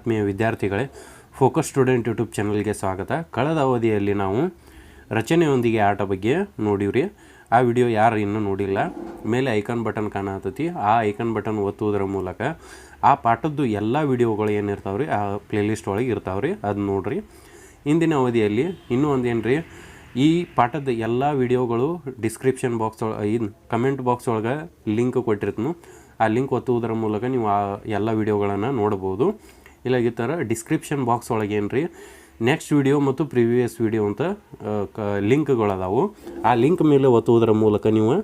ಆತ್ಮೀಯ ವಿದ್ಯಾರ್ಥಿಗಳೇ, focus student YouTube ಚಾನಲ್ಗೆ ಸ್ವಾಗತ. ಕಳೆದ ಅವಧಿಯಲ್ಲಿ ನಾವು ರಚನೆಯೊಂದಿಗೆ ಆಟ ಬಗ್ಗೆ ನೋಡಿವ್ರಿ. ಆ ವಿಡಿಯೋ ಯಾರು ಇನ್ನೂ ನೋಡಿಲ್ಲ, ಮೇಲೆ ಐಕಾನ್ ಬಟನ್ ಕಾಣತೈತಿ. ಆ ಐಕಾನ್ ಬಟನ್ ಒತ್ತುವುದರ ಮೂಲಕ ಆ ಪಾಠದ್ದು ಎಲ್ಲ ವಿಡಿಯೋಗಳು ಏನಿರ್ತಾವೆ ರೀ ಆ ಪ್ಲೇಲಿಸ್ಟ್ ಒಳಗೆ ಇರ್ತಾವೆ ರೀ, ಅದು ನೋಡಿರಿ. ಇಂದಿನ ಅವಧಿಯಲ್ಲಿ ಇನ್ನೂ ಒಂದೇನು ರೀ, ಈ ಪಾಠದ ಎಲ್ಲ ವಿಡಿಯೋಗಳು ಡಿಸ್ಕ್ರಿಪ್ಷನ್ ಬಾಕ್ಸ್ ಒಳಗೆ ಕಮೆಂಟ್ ಬಾಕ್ಸ್ ಒಳಗೆ ಲಿಂಕ್ ಕೊಟ್ಟಿರ್ತೀನಿ. ಆ ಲಿಂಕ್ ಒತ್ತುವುದರ ಮೂಲಕ ನೀವು ಆ ಎಲ್ಲ ವಿಡಿಯೋಗಳನ್ನು ನೋಡ್ಬೋದು. ಇಲ್ಲ ಈ ಥರ ಡಿಸ್ಕ್ರಿಪ್ಷನ್ ಬಾಕ್ಸ್ ಒಳಗೆ ಏನು ರೀ ನೆಕ್ಸ್ಟ್ ವಿಡಿಯೋ ಮತ್ತು ಪ್ರಿವಿಯಸ್ ವಿಡಿಯೋ ಅಂತ ಲಿಂಕ್ಗಳದಾವು. ಆ ಲಿಂಕ್ ಮೇಲೆ ಒತ್ತುವುದರ ಮೂಲಕ ನೀವು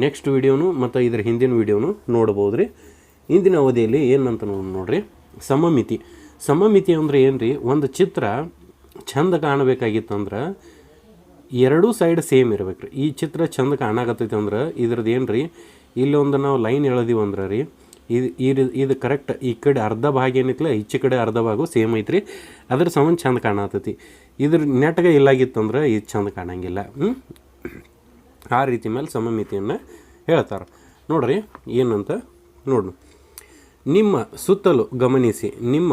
ನೆಕ್ಸ್ಟ್ ವಿಡಿಯೋನು ಮತ್ತು ಇದರ ಹಿಂದಿನ ವಿಡಿಯೋನು ನೋಡ್ಬೋದು ರೀ. ಇಂದಿನ ಅವಧಿಯಲ್ಲಿ ಏನಂತ ನೋಡ್ರಿ, ಸಮಮಿತಿ ಅಂದರೆ ಏನು ರೀ, ಒಂದು ಚಿತ್ರ ಚಂದ ಕಾಣಬೇಕಾಗಿತ್ತಂದ್ರೆ ಎರಡೂ ಸೈಡ್ ಸೇಮ್ ಇರ್ಬೇಕು ರೀ. ಈ ಚಿತ್ರ ಚಂದ ಕಾಣಾಕತ್ತೈತಿ ಅಂದ್ರೆ ಇದ್ರದ್ದು ಏನು ರೀ, ಇಲ್ಲೊಂದು ನಾವು ಲೈನ್ ಎಳೆದೀವಿ ಅಂದ್ರೆ ರೀ ಇದು ಕರೆಕ್ಟ್ ಈ ಕಡೆ ಅರ್ಧ ಭಾಗ ಏನೈತಿಲ್ಲ, ಈಚೆ ಕಡೆ ಅರ್ಧ ಭಾಗ ಸೇಮ್ ಐತ್ರಿ, ಅದ್ರ ಸಂಬಂಧ ಚಂದ ಕಾಣತೈತಿ. ಇದ್ರ ನೆಟ್ಗೆ ಇಲ್ಲಾಗಿತ್ತಂದ್ರೆ ಇದು ಚಂದ ಕಾಣಂಗಿಲ್ಲ. ಆ ರೀತಿ ಮೇಲೆ ಸಮಮಿತಿಯನ್ನು ಹೇಳ್ತಾರೆ. ನೋಡ್ರಿ ಏನಂತ ನೋಡು. ನಿಮ್ಮ ಸುತ್ತಲೂ ಗಮನಿಸಿ, ನಿಮ್ಮ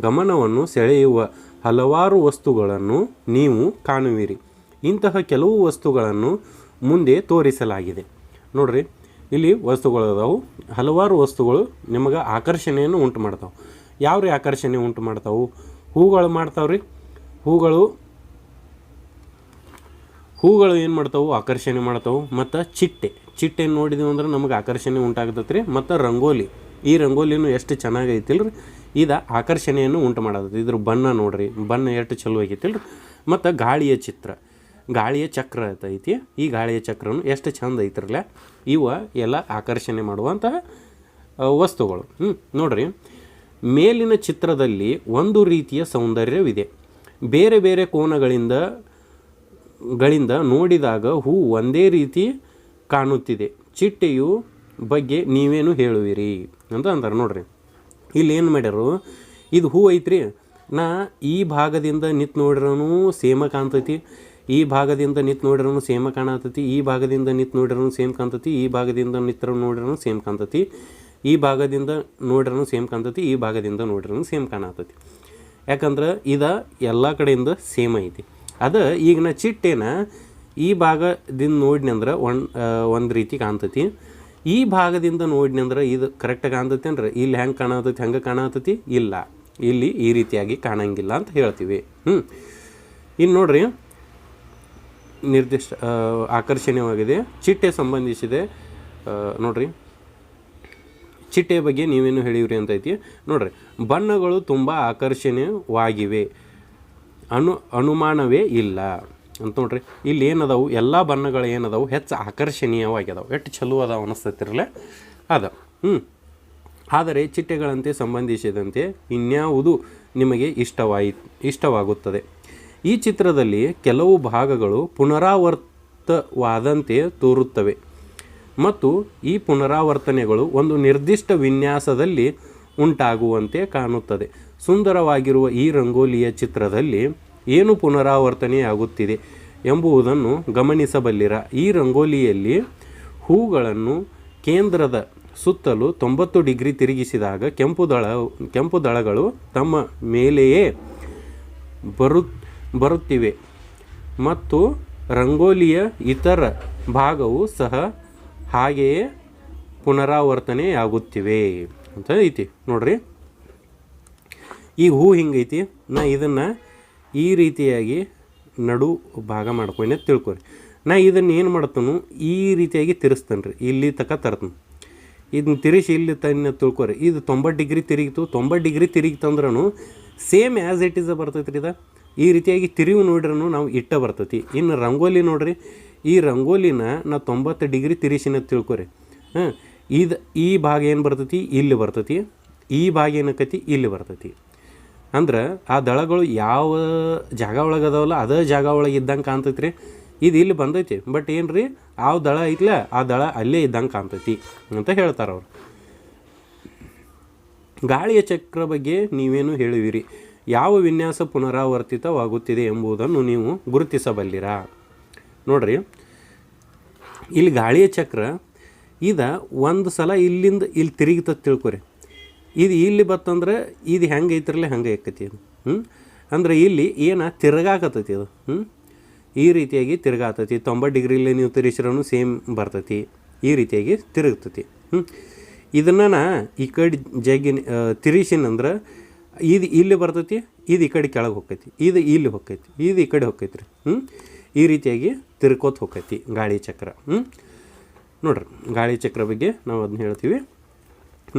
ಗಮನವನ್ನು ಸೆಳೆಯುವ ಹಲವಾರು ವಸ್ತುಗಳನ್ನು ನೀವು ಕಾಣುವಿರಿ. ಇಂತಹ ಕೆಲವು ವಸ್ತುಗಳನ್ನು ಮುಂದೆ ತೋರಿಸಲಾಗಿದೆ. ನೋಡ್ರಿ, ಇಲ್ಲಿ ವಸ್ತುಗಳದಾವು, ಹಲವಾರು ವಸ್ತುಗಳು ನಿಮಗೆ ಆಕರ್ಷಣೆಯನ್ನು ಉಂಟು ಮಾಡ್ತಾವೆ. ಯಾವ ರೀ ಆಕರ್ಷಣೆ ಉಂಟು ಮಾಡ್ತಾವೆ? ಹೂಗಳು ಮಾಡ್ತಾವ್ರಿ. ಹೂಗಳು ಏನು ಮಾಡ್ತಾವೆ? ಆಕರ್ಷಣೆ ಮಾಡ್ತಾವೆ. ಮತ್ತು ಚಿಟ್ಟೆ ನೋಡಿದೀವಿ ಅಂದ್ರೆ ನಮಗೆ ಆಕರ್ಷಣೆ ಉಂಟಾಗ್ತೈತೆ ರೀ. ಮತ್ತು ಈ ರಂಗೋಲಿನೂ ಎಷ್ಟು ಚೆನ್ನಾಗೈತಿಲ್ಲ ರೀ, ಇದು ಆಕರ್ಷಣೆಯನ್ನು ಉಂಟು ಮಾಡತೈತಿ. ಇದ್ರ ಬಣ್ಣ ನೋಡ್ರಿ, ಬಣ್ಣ ಎಷ್ಟು ಚಲೋ ಆಗೈತಿಲ್ಲ ರೀ. ಮತ್ತು ಗಾಳಿಯ ಚಕ್ರ ಐತಿ. ಈ ಗಾಳಿಯ ಚಕ್ರನು ಎಷ್ಟು ಚಂದ ಐತಿರಲ್ಲ. ಇವ ಎಲ್ಲ ಆಕರ್ಷಣೆ ಮಾಡುವಂತಹ ವಸ್ತುಗಳು. ನೋಡ್ರಿ, ಮೇಲಿನ ಚಿತ್ರದಲ್ಲಿ ಒಂದು ರೀತಿಯ ಸೌಂದರ್ಯವಿದೆ. ಬೇರೆ ಬೇರೆ ಕೋನಗಳಿಂದ ನೋಡಿದಾಗ ಹೂ ಒಂದೇ ರೀತಿ ಕಾಣುತ್ತಿದೆ. ಚಿಟ್ಟೆಯು ಬಗ್ಗೆ ನೀವೇನು ಹೇಳುವಿರಿ ಅಂತ ಅಂತಾರೆ. ನೋಡ್ರಿ, ಇಲ್ಲಿ ಏನು ಮಾಡ್ಯಾರು, ಇದು ಹೂ ಐತ್ರಿ, ನಾ ಈ ಭಾಗದಿಂದ ನಿಂತು ನೋಡಿರೋನು ಸೇಮ ಕಾಣ್ತೈತಿ, ಈ ಭಾಗದಿಂದ ನಿಂತು ನೋಡಿರೋನು ಸೇಮ ಕಾಣತೈತಿ, ಈ ಭಾಗದಿಂದ ನಿಂತು ನೋಡಿರೋನು ಸೇಮ್ ಕಾಣ್ತೈತಿ, ಈ ಭಾಗದಿಂದ ನಿಂತು ನೋಡಿರೋನು ಸೇಮ್ ಕಾಣ್ತೈತಿ, ಈ ಭಾಗದಿಂದ ನೋಡಿರೋನು ಸೇಮ್ ಕಾಣ್ತೈತಿ, ಈ ಭಾಗದಿಂದ ನೋಡಿರೋನು ಸೇಮ್ ಕಾಣತೈತಿ. ಯಾಕಂದ್ರೆ ಇದು ಎಲ್ಲ ಕಡೆಯಿಂದ ಸೇಮ್ ಐತಿ. ಅದು ಈಗ ನಾ ಚಿಟ್ಟೆನ ಈ ಭಾಗದಿಂದ ನೋಡಿನಂದ್ರೆ ಒಂದು ರೀತಿ ಕಾಣ್ತೈತಿ, ಈ ಭಾಗದಿಂದ ನೋಡಿನಂದ್ರೆ ಇದು ಕರೆಕ್ಟ್ ಕಾಣ್ತೈತಿ ಅಂದ್ರೆ ಇಲ್ಲಿ ಹೆಂಗೆ ಕಾಣತೈತಿ ಹಂಗೆ ಕಾಣತೈತಿ ಇಲ್ಲ, ಇಲ್ಲಿ ಈ ರೀತಿಯಾಗಿ ಕಾಣಂಗಿಲ್ಲ ಅಂತ ಹೇಳ್ತೀವಿ. ಇನ್ನು ನೋಡ್ರಿ, ನಿರ್ದಿಷ್ಟ ಆಕರ್ಷಣೀಯವಾಗಿದೆ, ಚಿಟ್ಟೆ ಸಂಬಂಧಿಸಿದೆ. ನೋಡ್ರಿ, ಚಿಟ್ಟೆಯ ಬಗ್ಗೆ ನೀವೇನು ಹೇಳಿವ್ರಿ ಅಂತ ಐತಿ. ನೋಡ್ರಿ, ಬಣ್ಣಗಳು ತುಂಬ ಆಕರ್ಷಣೀಯವಾಗಿವೆ, ಅನುಮಾನವೇ ಇಲ್ಲ ಅಂತ. ನೋಡ್ರಿ, ಇಲ್ಲಿ ಏನದಾವು, ಎಲ್ಲ ಬಣ್ಣಗಳು ಏನದಾವು ಹೆಚ್ಚು ಆಕರ್ಷಣೀಯವಾಗಿದಾವೆ, ಎಷ್ಟು ಚಲೋ ಅದಾವ ಅನ್ನಿಸ್ತೈತಿರಲ್ಲ ಅದ. ಆದರೆ ಚಿಟ್ಟೆಗಳಂತೆ ಸಂಬಂಧಿಸಿದಂತೆ ಇನ್ಯಾವುದು ನಿಮಗೆ ಇಷ್ಟವಾಗುತ್ತದೆ? ಈ ಚಿತ್ರದಲ್ಲಿ ಕೆಲವು ಭಾಗಗಳು ಪುನರಾವರ್ತವಾದಂತೆ ತೋರುತ್ತವೆ ಮತ್ತು ಈ ಪುನರಾವರ್ತನೆಗಳು ಒಂದು ನಿರ್ದಿಷ್ಟ ವಿನ್ಯಾಸದಲ್ಲಿ ಉಂಟಾಗುವಂತೆ ಕಾಣುತ್ತದೆ. ಸುಂದರವಾಗಿರುವ ಈ ರಂಗೋಲಿಯ ಚಿತ್ರದಲ್ಲಿ ಏನು ಪುನರಾವರ್ತನೆಯಾಗುತ್ತಿದೆ ಎಂಬುದನ್ನು ಗಮನಿಸಬಲ್ಲಿರ. ಈ ರಂಗೋಲಿಯಲ್ಲಿ ಹೂಗಳನ್ನು ಕೇಂದ್ರದ ಸುತ್ತಲೂ 90 ಡಿಗ್ರಿ ತಿರುಗಿಸಿದಾಗ ಕೆಂಪು ದಳಗಳು ತಮ್ಮ ಮೇಲೆಯೇ ಬರುತ್ತಿವೆ ಮತ್ತು ರಂಗೋಲಿಯ ಇತರ ಭಾಗವು ಸಹ ಹಾಗೆಯೇ ಪುನರಾವರ್ತನೆಯಾಗುತ್ತಿವೆ ಅಂತ ಐತಿ. ನೋಡ್ರಿ, ಈ ಹೂ ಹಿಂಗೈತಿ, ನಾ ಇದನ್ನು ಈ ರೀತಿಯಾಗಿ ನಡು ಭಾಗ ಮಾಡ್ಕೊಂಡೆ ತಿಳ್ಕೊರಿ. ನಾ ಇದನ್ನು ಏನು ಮಾಡ್ತಾನು, ಈ ರೀತಿಯಾಗಿ ತಿರ್ಸ್ತೇನೆ ರೀ, ಇಲ್ಲಿ ತನಕ ತರ್ತೀನಿ. ಇದನ್ನ ತಿರುಗಿಸಿ ಇಲ್ಲಿ ತನ್ನ ತಿಳ್ಕೊರಿ. ಇದು 90 ಡಿಗ್ರಿ ತಿರುಗಿತು, 90 ಡಿಗ್ರಿ ತಿರುಗಿತಂದ್ರೂ ಸೇಮ್ ಆ್ಯಸ್ ಇಟ್ ಈಸ್ ಬರ್ತೈತೆ ರೀ. ಇದು ಈ ರೀತಿಯಾಗಿ ತಿರುವು ನೋಡ್ರೂ ನಾವು ಬರ್ತೈತಿ. ಇನ್ನು ರಂಗೋಲಿ ನೋಡ್ರಿ, ಈ ರಂಗೋಲಿನ ನಾ 90 ಡಿಗ್ರಿ ತಿರುಗಿಸಿನ ತಿಳ್ಕೊರಿ. ಈ ಭಾಗ ಏನು ಬರ್ತೈತಿ, ಇಲ್ಲಿ ಬರ್ತೈತಿ, ಈ ಭಾಗ ಏನಕ್ಕೈತಿ, ಇಲ್ಲಿ ಬರ್ತೈತಿ. ಅಂದ್ರೆ ಆ ದಳಗಳು ಯಾವ ಜಾಗ ಒಳಗೆ ಅದಾವಲ್ಲ ಅದೇ ಜಾಗ ಒಳಗೆ ಇದ್ದಂಗೆ ಕಾಣ್ತೈತಿ ರೀ. ಇದು ಇಲ್ಲಿ ಬಂದೈತಿ, ಬಟ್ ಏನು ರೀ, ಆ ದಳ ಐತ್ಲ ಆ ದಳ ಅಲ್ಲೇ ಇದ್ದಂಗೆ ಕಾಣ್ತೈತಿ ಅಂತ ಹೇಳ್ತಾರೆ ಅವರು. ಗಾಳಿಯ ಚಕ್ರ ಬಗ್ಗೆ ನೀವೇನು ಹೇಳುವಿರಿ? ಯಾವ ವಿನ್ಯಾಸ ಪುನರಾವರ್ತಿತವಾಗುತ್ತಿದೆ ಎಂಬುದನ್ನು ನೀವು ಗುರುತಿಸಬಲ್ಲಿರಾ? ನೋಡ್ರಿ, ಇಲ್ಲಿ ಗಾಳಿಯ ಚಕ್ರ ಇದು ಒಂದು ಸಲ ಇಲ್ಲಿಂದ ಇಲ್ಲಿ ತಿರುಗಿತ ತಿಳ್ಕೊರಿ. ಇದು ಇಲ್ಲಿ ಬತ್ತಂದ್ರೆ ಇದು ಹೆಂಗೆ ಐತ್ರಲ್ಲ ಹಂಗೆ ಆಕತಿ ಅದು. ಅಂದ್ರೆ ಇಲ್ಲಿ ಏನು ತಿರ್ಗಾಕತ್ತೈತಿ ಅದು. ಈ ರೀತಿಯಾಗಿ ತಿರ್ಗಾತೈತಿ. 90 ಡಿಗ್ರಿಲಿ ನೀವು ತಿರುಗಿಸ್ರೂ ಸೇಮ್ ಬರ್ತೈತಿ. ಈ ರೀತಿಯಾಗಿ ತಿರುಗ್ತೈತಿ. ಇದನ್ನು ನಾ ಈ ಕಡೆ ಜಗ್ಗಿ ತಿರುಗಿಸಿನಂದ್ರೆ ಇದು ಇಲ್ಲಿ ಬರ್ತೈತಿ, ಇದು ಈ ಕಡೆ ಕೆಳಗೆ ಹೋಗ್ತೈತಿ, ಇದು ಇಲ್ಲಿ ಹೋಗ್ತೈತಿ, ಇದು ಈ ಕಡೆ ಹೋಗ್ತೈತಿ ರೀ. ಈ ರೀತಿಯಾಗಿ ತಿರ್ಕೋತ ಹೋಗ್ತೈತಿ ಗಾಳಿ ಚಕ್ರ. ನೋಡ್ರಿ, ಗಾಳಿ ಚಕ್ರ ಬಗ್ಗೆ ನಾವು ಅದನ್ನ ಹೇಳ್ತೀವಿ.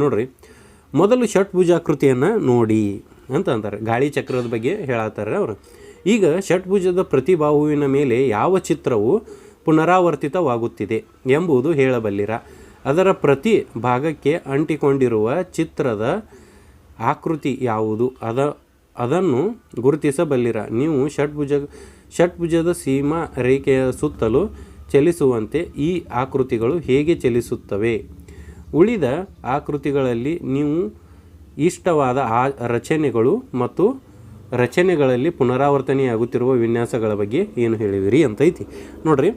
ನೋಡ್ರಿ, ಮೊದಲು ಷಟ್ಭುಜಾಕೃತಿಯನ್ನು ನೋಡಿ ಅಂತ ಅಂತಾರೆ. ಗಾಳಿ ಚಕ್ರದ ಬಗ್ಗೆ ಹೇಳತ್ತಾರೆ ಅವರು. ಈಗ ಷಟ್ಭುಜದ ಪ್ರತಿ ಬಾಹುವಿನ ಮೇಲೆ ಯಾವ ಚಿತ್ರವು ಪುನರಾವರ್ತಿತವಾಗುತ್ತಿದೆ ಎಂಬುದು ಹೇಳಬಲ್ಲಿರ. ಅದರ ಪ್ರತಿ ಭಾಗಕ್ಕೆ ಅಂಟಿಕೊಂಡಿರುವ ಚಿತ್ರದ ಆಕೃತಿ ಯಾವುದು ಅದನ್ನು ಗುರುತಿಸಬಲ್ಲಿರ. ನೀವು ಷಟ್ಭುಜದ ಸೀಮಾ ರೇಖೆಯ ಸುತ್ತಲೂ ಚಲಿಸುವಂತೆ ಈ ಆಕೃತಿಗಳು ಹೇಗೆ ಚಲಿಸುತ್ತವೆ? ಉಳಿದ ಆಕೃತಿಗಳಲ್ಲಿ ನೀವು ಇಷ್ಟವಾದ ರಚನೆಗಳು ಮತ್ತು ರಚನೆಗಳಲ್ಲಿ ಪುನರಾವರ್ತನೆಯಾಗುತ್ತಿರುವ ವಿನ್ಯಾಸಗಳ ಬಗ್ಗೆ ಏನು ಹೇಳಿದಿರಿ ಅಂತೈತಿ. ನೋಡ್ರಿ,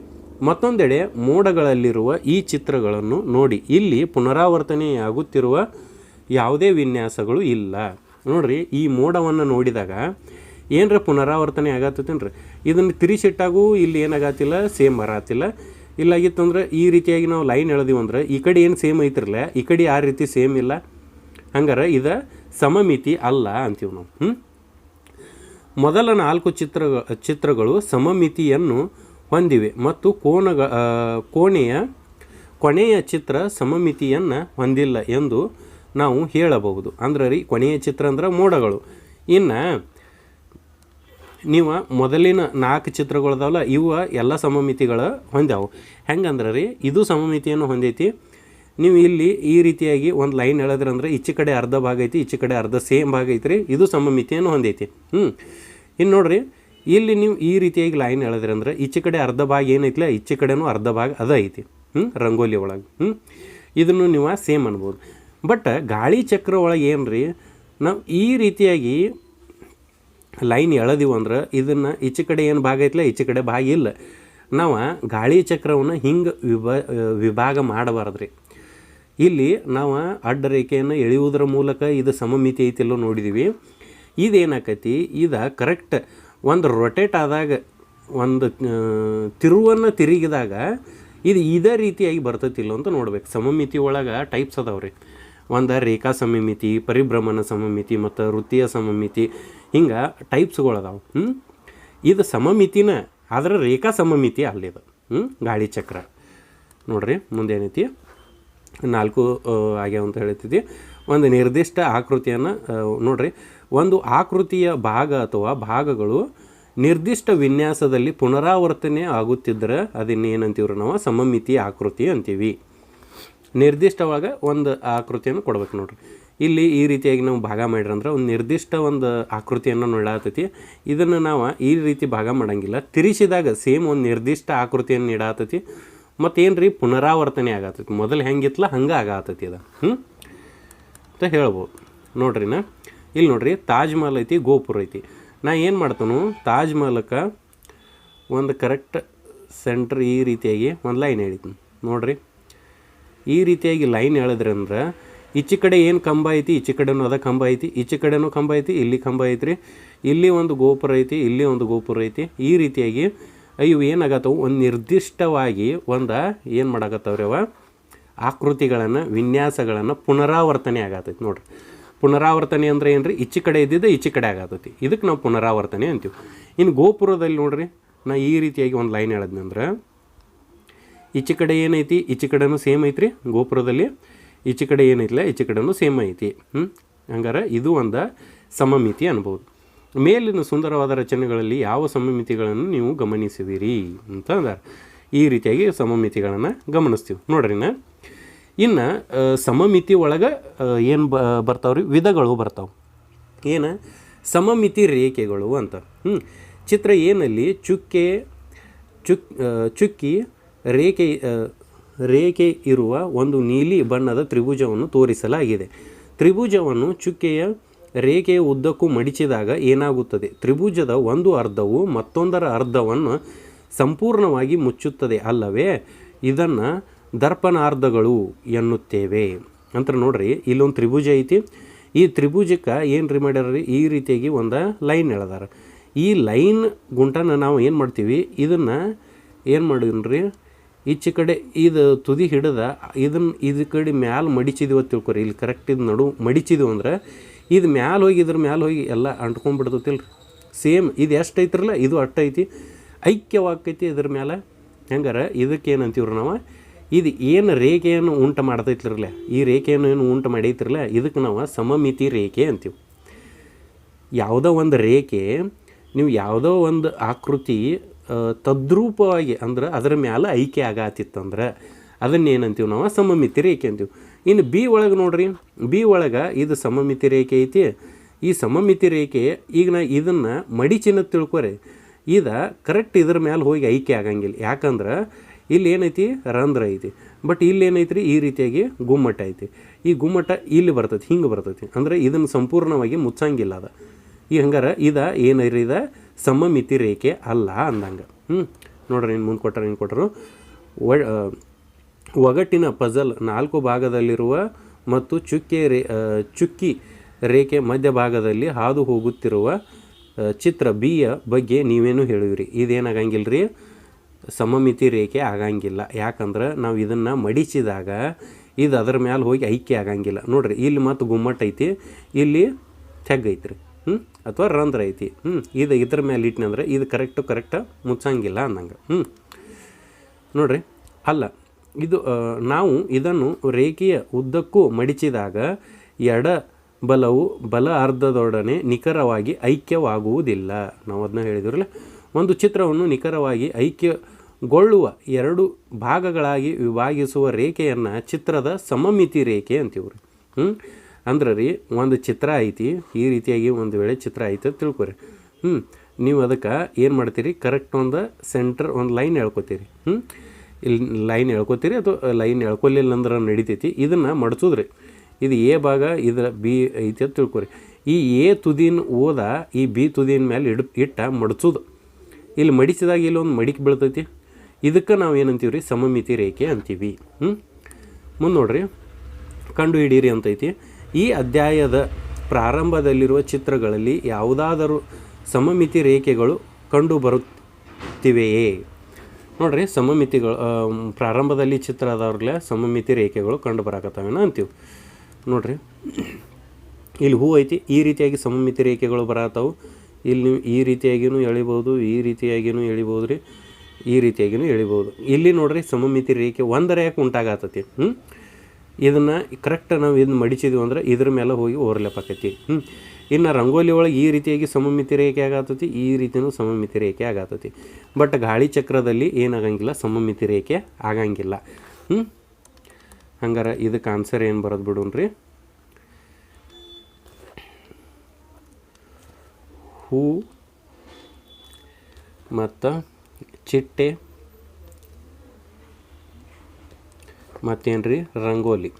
ಮತ್ತೊಂದೆಡೆ ಮೋಡಗಳಲ್ಲಿರುವ ಈ ಚಿತ್ರಗಳನ್ನು ನೋಡಿ. ಇಲ್ಲಿ ಪುನರಾವರ್ತನೆಯಾಗುತ್ತಿರುವ ಯಾವುದೇ ವಿನ್ಯಾಸಗಳು ಇಲ್ಲ. ನೋಡ್ರಿ, ಈ ಮೋಡವನ್ನು ನೋಡಿದಾಗ ಏನರ ಪುನರಾವರ್ತನೆ ಆಗತ್ತೇನ್ರಿ. ಇದನ್ನು ತಿರುಗಿಸಿಟ್ಟಾಗೂ ಇಲ್ಲಿ ಏನಾಗತ್ತಿಲ್ಲ, ಸೇಮ್ ಬರತ್ತಿಲ್ಲ. ಇಲ್ಲಾಗಿತ್ತಂದ್ರೆ ಈ ರೀತಿಯಾಗಿ ನಾವು ಲೈನ್ ಎಳೆದೀವಿ ಅಂದ್ರೆ ಈ ಕಡೆ ಏನು ಸೇಮ್ ಐತಿರಲ್ಲ, ಈ ಕಡೆ ಆ ರೀತಿ ಸೇಮ್ ಇಲ್ಲ. ಹಂಗಾರೆ ಇದು ಸಮಮಿತಿ ಅಲ್ಲ ಅಂತೀವಿ ನಾವು. ಮೊದಲ 4 ಚಿತ್ರಗಳು ಸಮಮಿತಿಯನ್ನು ಹೊಂದಿವೆ ಮತ್ತು ಕೊನೆಯ ಚಿತ್ರ ಸಮಮಿತಿಯನ್ನು ಹೊಂದಿಲ್ಲ ಎಂದು ನಾವು ಹೇಳಬಹುದು. ಅಂದ್ರೆ ರೀ, ಕೊನೆಯ ಚಿತ್ರ ಅಂದ್ರೆ ಮೋಡಗಳು. ಇನ್ನು ನೀವು ಮೊದಲಿನ 4 ಚಿತ್ರಗಳದಾವಲ್ಲ, ಇವು ಎಲ್ಲ ಸಮಮಿತಿಗಳ ಹೊಂದ್ಯಾವು. ಹೆಂಗಂದ್ರೆ ರೀ, ಇದು ಸಮಮಿತಿಯನ್ನು ಹೊಂದೈತಿ. ನೀವು ಇಲ್ಲಿ ಈ ರೀತಿಯಾಗಿ ಒಂದು ಲೈನ್ ಎಳೆದ್ರಂದ್ರೆ ಈಚೆ ಕಡೆ ಅರ್ಧ ಭಾಗ ಐತಿ, ಈಚೆ ಕಡೆ ಅರ್ಧ ಸೇಮ್ ಭಾಗ ಐತಿ ರೀ. ಇದು ಸಮಮಿತಿಯನ್ನು ಹೊಂದೈತಿ. ಇನ್ನು ನೋಡ್ರಿ, ಇಲ್ಲಿ ನೀವು ಈ ರೀತಿಯಾಗಿ ಲೈನ್ ಎಳೆದ್ರಂದ್ರೆ ಈಚೆ ಕಡೆ ಅರ್ಧ ಭಾಗ ಏನೈತಿಲ್ಲ, ಈಚೆ ಕಡೆನೂ ಅರ್ಧ ಭಾಗ ಅದ ಐತಿ ರಂಗೋಲಿ ಒಳಗೆ. ಇದನ್ನು ನೀವು ಸೇಮ್ ಅನ್ಬೋದು. ಬಟ್ ಗಾಳಿ ಚಕ್ರ ಒಳಗೆ ಏನು ರೀ, ನಾವು ಈ ರೀತಿಯಾಗಿ ಲೈನ್ ಎಳೆದೀವಿ ಅಂದ್ರೆ ಇದನ್ನು ಈಚೆ ಕಡೆ ಏನು ಭಾಗ ಐತಿಲ್ಲ, ಈಚೆ ಕಡೆ ಭಾಗ ಇಲ್ಲ. ನಾವು ಗಾಳಿ ಚಕ್ರವನ್ನು ಹಿಂಗೆ ವಿಭಾಗ ಮಾಡಬಾರ್ದ್ರಿ. ಇಲ್ಲಿ ನಾವು ಅಡ್ಡ ರೇಖೆಯನ್ನು ಎಳೆಯುವುದರ ಮೂಲಕ ಇದು ಸಮಮಿತಿ ಐತಿಲ್ಲೋ ನೋಡಿದ್ದೀವಿ. ಇದೇನಾಕೈತಿ, ಇದು ಕರೆಕ್ಟ್ ಒಂದು ರೊಟೇಟ್ ಆದಾಗ, ಒಂದು ತಿರುವನ್ನು ತಿರುಗಿದಾಗ ಇದು ಇದೇ ರೀತಿಯಾಗಿ ಬರ್ತೈತಿಲ್ಲ ಅಂತ ನೋಡ್ಬೇಕು. ಸಮಮಿತಿ ಒಳಗೆ ಟೈಪ್ಸ್ ಅದಾವ್ರಿ. ಒಂದು ರೇಖಾ ಸಮಮಿತಿ, ಪರಿಭ್ರಮಣ ಸಮಮಿತಿ ಮತ್ತು ವೃತ್ತೀಯ ಸಮಮಿತಿ, ಹಿಂಗೆ ಟೈಪ್ಸ್ಗಳದಾವು. ಇದು ಸಮಮಿತಿನ, ಆದರೆ ರೇಖಾ ಸಮಮಿತಿ ಅಲ್ಲಿದು ಗಾಳಿ ಚಕ್ರ. ನೋಡ್ರಿ, ಮುಂದೆ ಏನೈತಿ, 4 ಆಗ್ಯಾವ ಅಂತ ಹೇಳ್ತಿದ್ವಿ. ಒಂದು ನಿರ್ದಿಷ್ಟ ಆಕೃತಿಯನ್ನು ನೋಡ್ರಿ, ಒಂದು ಆಕೃತಿಯ ಭಾಗ ಅಥವಾ ಭಾಗಗಳು ನಿರ್ದಿಷ್ಟ ವಿನ್ಯಾಸದಲ್ಲಿ ಪುನರಾವರ್ತನೆ ಆಗುತ್ತಿದ್ದರೆ ಅದನ್ನೇನಂತೀವ್ರಿ ನಾವು ಸಮಮಿತಿ ಆಕೃತಿ ಅಂತೀವಿ. ನಿರ್ದಿಷ್ಟವಾಗ ಒಂದು ಆಕೃತಿಯನ್ನು ಕೊಡ್ಬೇಕು. ನೋಡ್ರಿ, ಇಲ್ಲಿ ಈ ರೀತಿಯಾಗಿ ನಾವು ಭಾಗ ಮಾಡಿರಂದ್ರೆ ಒಂದು ನಿರ್ದಿಷ್ಟ ಒಂದು ಆಕೃತಿಯನ್ನು ನೋಡಾತೈತಿ. ಇದನ್ನು ನಾವು ಈ ರೀತಿ ಭಾಗ ಮಾಡೋಂಗಿಲ್ಲ. ತಿರುಗಿಸಿದಾಗ ಸೇಮ್ ಒಂದು ನಿರ್ದಿಷ್ಟ ಆಕೃತಿಯನ್ನು ನೀಡಾತೈತಿ. ಮತ್ತೇನು ರೀ, ಪುನರಾವರ್ತನೆ ಆಗತ್ತೈತಿ. ಮೊದಲು ಹೆಂಗಿತ್ತಲ್ಲ ಹಂಗೆ ಆಗತ್ತೈತಿ ಅದು ಅಂತ ಹೇಳ್ಬೋದು. ನೋಡ್ರಿ, ಇಲ್ಲಿ ನೋಡ್ರಿ, ತಾಜ್ ಮಹಲ್ ಐತಿ, ಗೋಪುರ ಐತಿ. ನಾ ಏನು ಮಾಡ್ತಾನು, ತಾಜ್ ಮಹಲಕ್ಕೆ ಒಂದು ಕರೆಕ್ಟ್ ಸೆಂಟ್ರ್ ಈ ರೀತಿಯಾಗಿ ಒಂದು ಲೈನ್ ಎಳಿತೀನಿ. ನೋಡ್ರಿ, ಈ ರೀತಿಯಾಗಿ ಲೈನ್ ಎಳೆದ್ರಂದ್ರೆ ಈಚೆ ಕಡೆ ಏನು ಕಂಬ ಐತಿ, ಈಚೆ ಕಡೆನೂ ಅದ ಕಂಬ ಐತಿ, ಈಚೆ ಕಡೆನೂ ಕಂಬ ಐತಿ, ಇಲ್ಲಿ ಕಂಬ ಐತ್ರಿ, ಇಲ್ಲಿ ಒಂದು ಗೋಪುರ ಐತಿ, ಇಲ್ಲಿ ಒಂದು ಗೋಪುರ ಐತಿ. ಈ ರೀತಿಯಾಗಿ ಇವು ಏನಾಗತ್ತವು, ಒಂದು ನಿರ್ದಿಷ್ಟವಾಗಿ ಏನು ಮಾಡಾಕತ್ತವ್ರಿ, ಅವ ಆಕೃತಿಗಳನ್ನು, ವಿನ್ಯಾಸಗಳನ್ನು ಪುನರಾವರ್ತನೆ ಆಗತ್ತೈತಿ. ನೋಡ್ರಿ, ಪುನರಾವರ್ತನೆ ಅಂದರೆ ಏನು ರೀ, ಈಚೆ ಕಡೆ ಇದ್ದಿದ್ದು ಈಚೆ ಕಡೆ ಆಗತ್ತೈತಿ. ಇದಕ್ಕೆ ನಾವು ಪುನರಾವರ್ತನೆ ಅಂತೀವಿ. ಇನ್ನು ಗೋಪುರದಲ್ಲಿ ನೋಡ್ರಿ, ನಾ ಈ ರೀತಿಯಾಗಿ ಒಂದು ಲೈನ್ ಹೇಳಿದ್ನಂದ್ರೆ ಈಚೆ ಕಡೆ ಏನೈತಿ, ಈಚೆ ಕಡೆನೂ ಸೇಮ್ ಐತ್ರಿ. ಗೋಪುರದಲ್ಲಿ ಈಚೆ ಕಡೆ ಏನೈತಿಲ್ಲ, ಈಚೆ ಕಡೆನೂ ಸೇಮ್ ಐತಿ. ಹಂಗಾರೆ ಇದು ಒಂದು ಸಮಮಿತಿ ಅನ್ಬೋದು. ಮೇಲಿನ ಸುಂದರವಾದ ರಚನೆಗಳಲ್ಲಿ ಯಾವ ಸಮಮಿತಿಗಳನ್ನು ನೀವು ಗಮನಿಸಿದಿರಿ ಅಂತ ಅಂದಾರೆ. ಈ ರೀತಿಯಾಗಿ ಸಮಮಿತಿಗಳನ್ನು ಗಮನಿಸ್ತೀವಿ. ನೋಡ್ರಿ, ಇನ್ನು ಸಮಮಿತಿ ಒಳಗೆ ಏನು ಬರ್ತಾವ್ರಿ, ವಿಧಗಳು ಬರ್ತಾವೆ. ಏನು, ಸಮಮಿತಿ ರೇಖೆಗಳು ಅಂತ. ಚಿತ್ರ ಏನಲ್ಲಿ ಚುಕ್ಕಿ ರೇಖೆ ಇರುವ ಒಂದು ನೀಲಿ ಬಣ್ಣದ ತ್ರಿಭುಜವನ್ನು ತೋರಿಸಲಾಗಿದೆ. ತ್ರಿಭುಜವನ್ನು ಚುಕ್ಕೆಯ ರೇಖೆಯ ಉದ್ದಕ್ಕೂ ಮಡಿಚಿದಾಗ ಏನಾಗುತ್ತದೆ? ತ್ರಿಭುಜದ ಒಂದು ಅರ್ಧವು ಮತ್ತೊಂದರ ಅರ್ಧವನ್ನು ಸಂಪೂರ್ಣವಾಗಿ ಮುಚ್ಚುತ್ತದೆ ಅಲ್ಲವೇ? ಇದನ್ನು ದರ್ಪಣಾರ್ಧಗಳು ಎನ್ನುತ್ತೇವೆ. ಅಂತ ನೋಡ್ರಿ ಇಲ್ಲೊಂದು ತ್ರಿಭುಜ ಐತಿ. ಈ ತ್ರಿಭುಜಕ್ಕೆ ಏನು ರೀ ಮಾಡ್ಯಾರ ರೀ, ಈ ರೀತಿಯಾಗಿ ಒಂದು ಲೈನ್ ಎಳೆದಾರ. ಈ ಲೈನ್ ಗುಂಟನ ನಾವು ಏನು ಮಾಡ್ತೀವಿ, ಇದನ್ನು ಏನು ಮಾಡಿದ್ರಿ ಈಚೆ ಕಡೆ ಇದು ತುದಿ ಹಿಡಿದ ಇದು ಕಡೆ ಮ್ಯಾಲೆ ಮಡಿಚಿದ್ವಿ ಅಂತ ತಿಳ್ಕೊರಿ. ಇಲ್ಲಿ ಕರೆಕ್ಟ್ ಇದು ನಡು ಮಡಿಚಿದ್ವು ಅಂದ್ರೆ ಇದು ಮ್ಯಾಲೆ ಹೋಗಿ ಇದ್ರ ಮ್ಯಾಲೆ ಹೋಗಿ ಎಲ್ಲ ಅಂಟ್ಕೊಂಡ್ಬಿಡ್ತತಿಲ್ಲ ರೀ. ಸೇಮ್ ಇದು ಎಷ್ಟು ಐತ್ರಲ್ಲ ಇದು ಅಷ್ಟು ಐತಿ, ಐಕ್ಯವಾಕೈತಿ ಇದ್ರ ಮ್ಯಾಲೆ. ಹೆಂಗಾರ ಇದಕ್ಕೆ ಏನಂತೀವ್ರಿ ನಾವು, ಇದು ಏನು ರೇಖೆಯನ್ನು ಉಂಟು ಮಾಡ್ತೈತಿರಲ್ಲ, ಈ ರೇಖೆಯನ್ನು ಏನು ಉಂಟು ಮಾಡೈತಿರಲ್ಲ, ಇದಕ್ಕೆ ನಾವು ಸಮಮಿತಿ ರೇಖೆ ಅಂತೀವಿ. ಯಾವುದೋ ಒಂದು ರೇಖೆ, ನೀವು ಯಾವುದೋ ಒಂದು ಆಕೃತಿ ತದ್ರೂಪವಾಗಿ ಅಂದ್ರೆ ಅದರ ಮ್ಯಾಲೆ ಐಕ್ಯ ಆಗತ್ತಿತ್ತಂದ್ರೆ ಅದನ್ನೇನಂತೀವಿ ನಾವು ಸಮಮಿತಿ ರೇಖೆ ಅಂತೀವಿ. ಇನ್ನು ಬಿ ಒಳಗೆ ನೋಡ್ರಿ, ಬಿ ಒಳಗೆ ಇದು ಸಮಮಿತಿ ರೇಖೆ ಐತಿ. ಈ ಸಮಮಿತಿ ರೇಖೆ ಈಗ ನಾ ಇದನ್ನು ಮಡಿಚಿನ ತಿಳ್ಕೊರಿ, ಇದು ಕರೆಕ್ಟ್ ಇದ್ರ ಮ್ಯಾಲೆ ಹೋಗಿ ಐಕ್ಯ ಆಗಂಗಿಲ್ಲ. ಯಾಕಂದ್ರೆ ಇಲ್ಲಿ ಏನೈತಿ ರಂಧ್ರ ಐತಿ, ಬಟ್ ಇಲ್ಲಿ ಏನೈತಿ ಈ ರೀತಿಯಾಗಿ ಗುಮ್ಮಟ ಐತಿ. ಈ ಗುಮ್ಮಟ ಇಲ್ಲಿ ಬರ್ತೈತಿ, ಹಿಂಗೆ ಬರ್ತೈತಿ, ಅಂದರೆ ಇದನ್ನು ಸಂಪೂರ್ಣವಾಗಿ ಮುಚ್ಚಂಗಿಲ್ಲ ಅದ. ಈ ಹಂಗಾರೆ ಏನಿರಿ ಸಮಮಿತಿ ರೇಖೆ ಅಲ್ಲ ಅಂದಂಗೆ. ನೋಡ್ರಿ ಇನ್ನು ಮುಂದೆ ಕೊಟ್ಟರು ಏನು ಕೊಟ್ಟರು, ಒಗಟಿನ ಪಜಲ್ 4 ಭಾಗದಲ್ಲಿರುವ ಮತ್ತು ಚುಕ್ಕಿ ರೇಖೆ ಮಧ್ಯಭಾಗದಲ್ಲಿ ಹಾದು ಹೋಗುತ್ತಿರುವ ಚಿತ್ರ ಬಿಯ ಬಗ್ಗೆ ನೀವೇನು ಹೇಳಿದ್ರಿ. ಇದೇನಾಗಂಗಿಲ್ಲ ರೀ, ಸಮಮಿತಿ ರೇಖೆ ಆಗಂಗಿಲ್ಲ. ಯಾಕಂದ್ರೆ ನಾವು ಇದನ್ನು ಮಡಿಚಿದಾಗ ಇದು ಅದರ ಮ್ಯಾಲೆ ಹೋಗಿ ಐಕ್ಯ ಆಗಂಗಿಲ್ಲ. ನೋಡ್ರಿ ಇಲ್ಲಿ ಮತ್ತು ಗುಮ್ಮಟ ಐತಿ, ಇಲ್ಲಿ ತೆಗ್ಗೈತಿ ರೀ, ಅಥವಾ ರಂಧ್ರ ಐತಿ. ಇದು ಇದ್ರ ಮೇಲೆ ಇಟ್ಟಿನಂದ್ರೆ ಇದು ಕರೆಕ್ಟ್ ಮುಚ್ಚಂಗಿಲ್ಲ ಅಂದಂಗೆ. ನೋಡ್ರಿ ಅಲ್ಲ, ಇದು ನಾವು ಇದನ್ನು ರೇಖೆಯ ಉದ್ದಕ್ಕೂ ಮಡಿಚಿದಾಗ ಎಡ ಬಲವು ಬಲ ಅರ್ಧದೊಡನೆ ನಿಖರವಾಗಿ ಐಕ್ಯವಾಗುವುದಿಲ್ಲ. ನಾವು ಅದನ್ನ ಹೇಳಿದ್ರಲ್ಲ, ಒಂದು ಚಿತ್ರವನ್ನು ನಿಖರವಾಗಿ ಐಕ್ಯಗೊಳ್ಳುವ 2 ಭಾಗಗಳಾಗಿ ವಿಭಾಗಿಸುವ ರೇಖೆಯನ್ನು ಚಿತ್ರದ ಸಮಮಿತಿ ರೇಖೆ ಅಂತೀವ್ರಿ. ಅಂದ್ರೆ ರೀ, ಒಂದು ಚಿತ್ರ ಐತಿ, ಈ ರೀತಿಯಾಗಿ ಒಂದು ವೇಳೆ ಚಿತ್ರ ಐತೆ ತಿಳ್ಕೊರಿ. ನೀವು ಅದಕ್ಕೆ ಏನು ಮಾಡ್ತೀರಿ, ಕರೆಕ್ಟ್ ಒಂದು ಸೆಂಟ್ರ್ ಒಂದು ಲೈನ್ ಎಳ್ಕೊತೀರಿ. ಇಲ್ಲಿ ಲೈನ್ ಎಳ್ಕೊತೀರಿ, ಅಥವಾ ಲೈನ್ ಎಳ್ಕೊಲಿಲ್ಲ ಅಂದ್ರೆ ನಡಿತೈತಿ. ಇದನ್ನು ಮಡ್ಸೋದ್ರಿ, ಇದು ಎ ಭಾಗ, ಇದರ ಬಿ ಐತಿ ಅಂತ ತಿಳ್ಕೊರಿ. ಈ ಎ ತುದಿನ ಓದ ಈ ಬಿ ತುದಿನ ಮೇಲೆ ಇಟ್ಟ ಮಡ್ಸೋದು. ಇಲ್ಲಿ ಮಡಿಸಿದಾಗ ಇಲ್ಲೊಂದು ಮಡಿಕೆ ಬೀಳ್ತೈತಿ. ಇದಕ್ಕೆ ನಾವು ಏನಂತೀವಿ ರೀ, ಸಮಮಿತಿ ರೇಖೆ ಅಂತೀವಿ. ಮುಂದೆ ನೋಡ್ರಿ, ಕಂಡು ಹಿಡೀರಿ ಅಂತೈತಿ. ಈ ಅಧ್ಯಾಯದ ಪ್ರಾರಂಭದಲ್ಲಿರುವ ಚಿತ್ರಗಳಲ್ಲಿ ಯಾವುದಾದರೂ ಸಮಮಿತಿ ರೇಖೆಗಳು ಕಂಡು ಬರುತ್ತಿವೆಯೇ? ನೋಡ್ರಿ, ಸಮಮಿತಿಗಳು ಪ್ರಾರಂಭದಲ್ಲಿ ಚಿತ್ರ ಆದವ್ರಲ್ಲೇ ಸಮಮಿತಿ ರೇಖೆಗಳು ಕಂಡು ಬರಾಕತ್ತಾವೇನ ಅಂತೀವಿ. ನೋಡ್ರಿ ಇಲ್ಲಿ ಹೂ ಐತಿ, ಈ ರೀತಿಯಾಗಿ ಸಮಮಿತಿ ರೇಖೆಗಳು ಬರತ್ತಾವು. ಇಲ್ಲಿ ನೀವು ಈ ರೀತಿಯಾಗಿಯೂ ಎಳಿಬೋದು, ಈ ರೀತಿಯಾಗಿಯೂ ಎಳಿಬೋದು ರೀ, ಈ ರೀತಿಯಾಗಿಯೂ ಎಳಿಬೋದು. ಇಲ್ಲಿ ನೋಡ್ರಿ ಸಮಮಿತಿ ರೇಖೆ ಒಂದರ ಯಾಕೆ ಉಂಟಾಗತ್ತೈತಿ. ಇದನ್ನು ಕರೆಕ್ಟ್ ನಾವು ಇದನ್ನ ಮಡಿಚಿದ್ವಿ ಅಂದ್ರೆ ಇದ್ರ ಮೇಲೆ ಹೋಗಿ ಓವರ್ಲ್ಯಾಪ್ ಆಕೈತಿ. ಇನ್ನು ರಂಗೋಲಿ ಒಳಗೆ ಈ ರೀತಿಯಾಗಿ ಸಮಮಿತಿ ರೇಖೆ ಆಗತ್ತೈತಿ, ಈ ರೀತಿಯೂ ಸಮಮಿತಿ ರೇಖೆ ಆಗತ್ತೈತಿ. ಬಟ್ ಗಾಳಿ ಚಕ್ರದಲ್ಲಿ ಏನಾಗಂಗಿಲ್ಲ, ಸಮಮಿತಿ ರೇಖೆ ಆಗಂಗಿಲ್ಲ. ಹಂಗಾರೆ ಇದಕ್ಕೆ ಆನ್ಸರ್ ಏನು ಬರೋದು ಬಿಡೋಣ್ರಿ, ಹೂ ಮತ್ತು ಚಿಟ್ಟೆ ಮತ್ತೇನ್ರಿ ರಂಗೋಲಿ,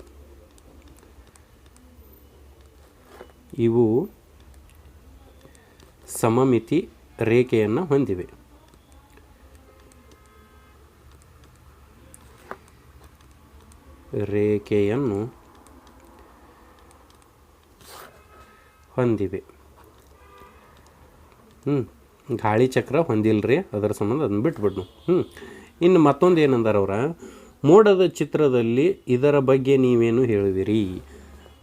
ಇವು ಸಮಮಿತಿ ರೇಖೆಯನ್ನು ಹೊಂದಿವೆ. ರೇಖೆಯನ್ನು ಹೊಂದಿವೆ. ಗಾಳಿ ಚಕ್ರ ಹೊಂದಿಲ್ರಿ, ಅದರ ಸಂಬಂಧ ಅದನ್ನ ಬಿಟ್ಬಿಡ್ನು. ಇನ್ನು ಮತ್ತೊಂದು ಏನಂದಾರ ಅವ್ರ, ಮೋಡದ ಚಿತ್ರದಲ್ಲಿ ಇದರ ಬಗ್ಗೆ ನೀವೇನು ಹೇಳಿದಿರಿ?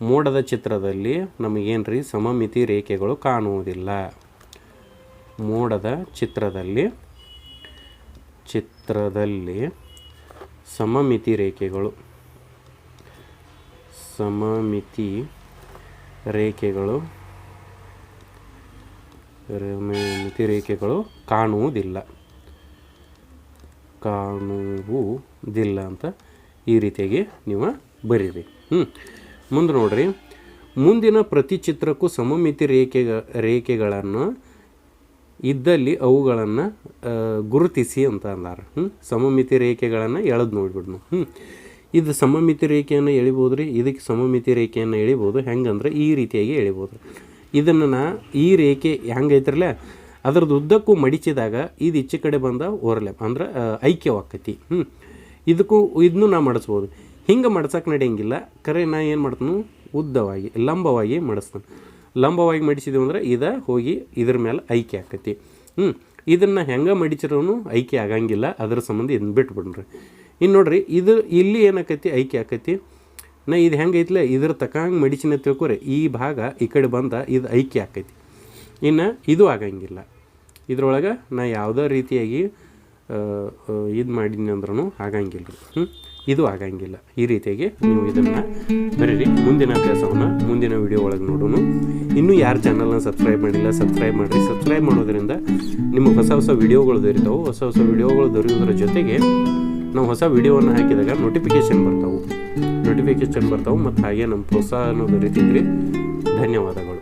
ಮೋಡದ ಚಿತ್ರದಲ್ಲಿ ನಮಗೇನ್ರಿ ಸಮಮಿತಿ ರೇಖೆಗಳು ಕಾಣುವುದಿಲ್ಲ. ಮೋಡದ ಚಿತ್ರದಲ್ಲಿ ಸಮಮಿತಿ ರೇಖೆಗಳು ಕಾಣುವುದಿಲ್ಲ ಅಂತ ಈ ರೀತಿಯಾಗಿ ನೀವು ಬರೀರಿ. ಮುಂದೆ ನೋಡ್ರಿ, ಮುಂದಿನ ಪ್ರತಿ ಚಿತ್ರಕ್ಕೂ ಸಮಮಿತಿ ರೇಖೆಗಳನ್ನು ಇದ್ದಲ್ಲಿ ಅವುಗಳನ್ನು ಗುರುತಿಸಿ ಅಂತ ಅಂದಾರ. ಸಮಮಿತಿ ರೇಖೆಗಳನ್ನು ಎಳೆದು ನೋಡ್ಬಿಡ್ನು. ಇದು ಸಮಮಿತಿ ರೇಖೆಯನ್ನು ಎಳಿಬೋದು ರೀ, ಇದಕ್ಕೆ ಸಮಮಿತಿ ರೇಖೆಯನ್ನು ಎಳಿಬೋದು. ಹೆಂಗಂದ್ರೆ ಈ ರೀತಿಯಾಗಿ ಎಳಿಬೋದು. ಇದನ್ನು ಈ ರೇಖೆ ಹೆಂಗೈತ್ರಲ್ಲ, ಅದ್ರದ್ದು ಉದ್ದಕ್ಕೂ ಮಡಿಚಿದಾಗ ಇದು ಈಚೆ ಕಡೆ ಬಂದ ಓವರ್ಲ್ಯಾಪ್ ಅಂದ್ರೆ ಐಕ್ಯವಾಕೈತಿ. ಇದನ್ನು ನಾವು ಮಾಡಿಸ್ಬೋದು. ಹಿಂಗೆ ಮಡ್ಸಕ್ಕೆ ನಡೆಯಂಗಿಲ್ಲ. ಕರೆ ನಾ ಏನು ಮಾಡ್ತೀನಿ, ಉದ್ದವಾಗಿ ಲಂಬವಾಗಿ ಮಡಿಸ್ತೀನಿ. ಲಂಬವಾಗಿ ಮಡಿಸಿದೆವು ಅಂದ್ರೆ ಇದು ಹೋಗಿ ಇದ್ರ ಮೇಲೆ ಐಕೆ ಆಕೈತಿ. ಇದನ್ನು ಹೆಂಗೆ ಮಡಿಚಿರೋನು ಐಕೆ ಆಗಂಗಿಲ್ಲ. ಅದ್ರ ಸಂಬಂಧ ಇದನ್ನ ಬಿಟ್ಬಿಡ್ರಿ. ಇನ್ನು ನೋಡ್ರಿ, ಇದು ಇಲ್ಲಿ ಏನಾಕೈತಿ, ಐಕೆ ಆಕೈತಿ. ನಾ ಇದು ಹೆಂಗೆ ಐತಿಲ್ಲ, ಇದ್ರ ತಕ್ಕಂಗೆ ಮಡಿಚಿನ ತಿಳ್ಕೊರಿ, ಈ ಭಾಗ ಈ ಕಡೆ ಬಂದ ಇದು ಐಕೆ ಆಕೈತಿ. ಇನ್ನು ಇದು ಆಗಂಗಿಲ್ಲ. ಇದ್ರೊಳಗೆ ನಾ ಯಾವುದೇ ರೀತಿಯಾಗಿ ಇದು ಮಾಡಿದ್ನಿ ಅಂದ್ರೂ ಆಗಂಗಿಲ್ಲ ರೀ. ಇದು ಆಗಂಗಿಲ್ಲ. ಈ ರೀತಿಯಾಗಿ ನೀವು ಇದನ್ನು ಬರೀರಿ. ಮುಂದಿನ ಅಭ್ಯಾಸವನ್ನು ಮುಂದಿನ ವಿಡಿಯೋ ಒಳಗೆ ನೋಡೋಣ. ಇನ್ನೂ ಯಾರು ಚಾನಲ್ನ ಸಬ್ಸ್ಕ್ರೈಬ್ ಮಾಡಿಲ್ಲ, ಸಬ್ಸ್ಕ್ರೈಬ್ ಮಾಡಿರಿ. ಸಬ್ಸ್ಕ್ರೈಬ್ ಮಾಡೋದ್ರಿಂದ ನಿಮಗೆ ಹೊಸ ಹೊಸ ವಿಡಿಯೋಗಳು ದೊರೀತಾವೆ. ಹೊಸ ಹೊಸ ವಿಡಿಯೋಗಳು ದೊರೆಯೋದ್ರ ಜೊತೆಗೆ ನಾವು ಹೊಸ ವಿಡಿಯೋವನ್ನು ಹಾಕಿದಾಗ ನೋಟಿಫಿಕೇಷನ್ ಬರ್ತಾವೆ ಮತ್ತು ಹಾಗೆ ನಮ್ಮ ಪ್ರೋತ್ಸಾಹನೂ ದೊರೀತಿದ್ರಿ. ಧನ್ಯವಾದಗಳು.